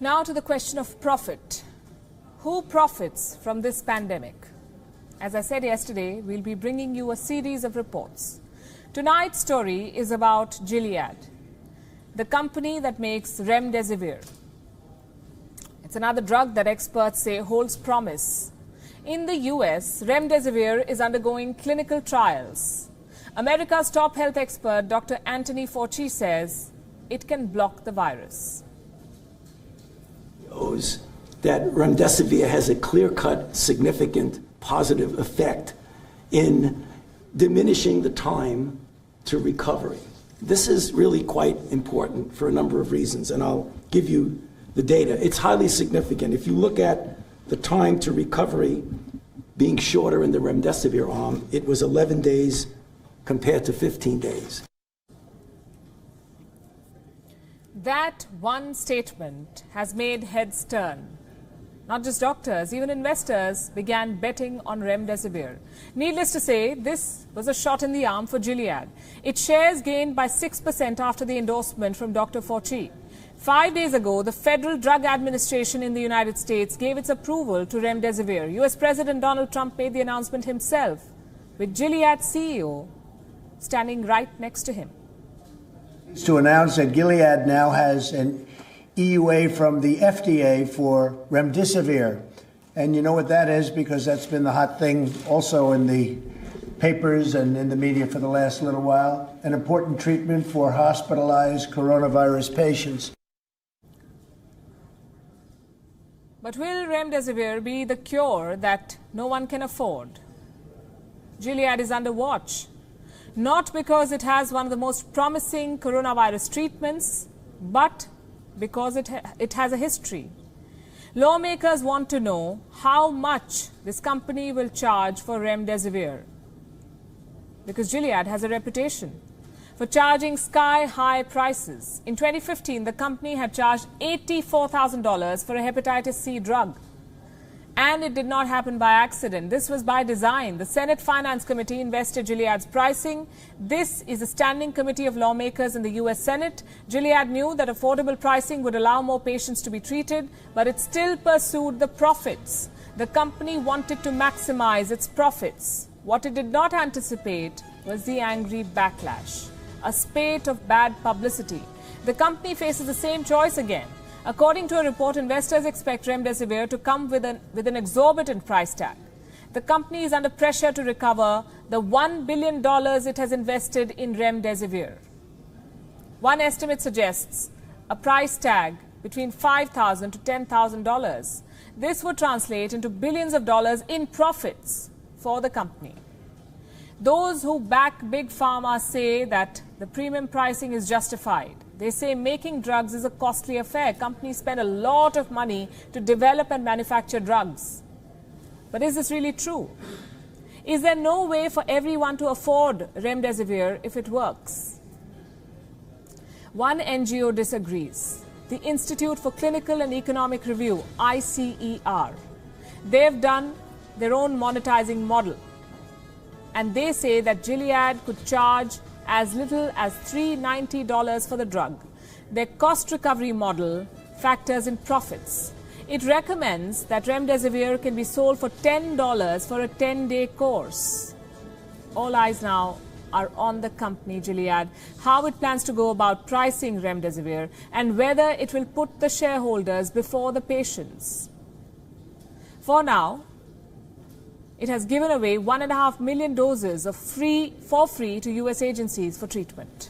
Now to the question of profit. Who profits from this pandemic? As I said yesterday, we'll be bringing you a series of reports. Tonight's story is about Gilead, the company that makes remdesivir. It's another drug that experts say holds promise. In the US, remdesivir is undergoing clinical trials. America's top health expert, Dr. Anthony Fauci, says it can block the virus. That remdesivir has a clear-cut, significant positive effect in diminishing the time to recovery. This is really quite important for a number of reasons, and I'll give you the data. It's highly significant. If you look at the time to recovery being shorter in the remdesivir arm, it was 11 days compared to 15 days. That one statement has made heads turn. Not just doctors, even investors began betting on remdesivir. Needless to say, this was a shot in the arm for Gilead. Its shares gained by 6% after the endorsement from Dr. Fauci. 5 days ago, the Federal Drug Administration in the United States gave its approval to remdesivir. US President Donald Trump made the announcement himself, with Gilead's CEO standing right next to him. To announce that Gilead now has an EUA from the FDA for remdesivir. And you know what that is, because that's been the hot thing also in the papers and in the media for the last little while. An important treatment for hospitalized coronavirus patients. But will remdesivir be the cure that no one can afford? Gilead is under watch. Not because it has one of the most promising coronavirus treatments, but because it has a history. Lawmakers want to know how much this company will charge for remdesivir, because Gilead has a reputation for charging sky-high prices. In 2015, the company had charged $84,000 for a hepatitis C drug. And it did not happen by accident. This was by design. The Senate Finance Committee invested Gilead's pricing. This is a standing committee of lawmakers in the U.S. Senate. Gilead knew that affordable pricing would allow more patients to be treated, but it still pursued the profits. The company wanted to maximize its profits. What it did not anticipate was the angry backlash, a spate of bad publicity. The company faces the same choice again. According to a report, investors expect remdesivir to come with an exorbitant price tag. The company is under pressure to recover the $1 billion it has invested in remdesivir. One estimate suggests a price tag between $5,000 to $10,000. This would translate into billions of dollars in profits for the company. Those who back Big Pharma say that the premium pricing is justified. They say making drugs is a costly affair. Companies spend a lot of money to develop and manufacture drugs. But is this really true? Is there no way for everyone to afford remdesivir if it works? One NGO disagrees. The Institute for Clinical and Economic Review, ICER. They've done their own monetizing model. And they say that Gilead could charge as little as $390 for the drug. Their cost recovery model factors in profits. It recommends that remdesivir can be sold for $10 for a 10-day course. All eyes now are on the company Gilead, how it plans to go about pricing remdesivir, and whether it will put the shareholders before the patients. For now, it has given away 1.5 million doses for free to U.S. agencies for treatment.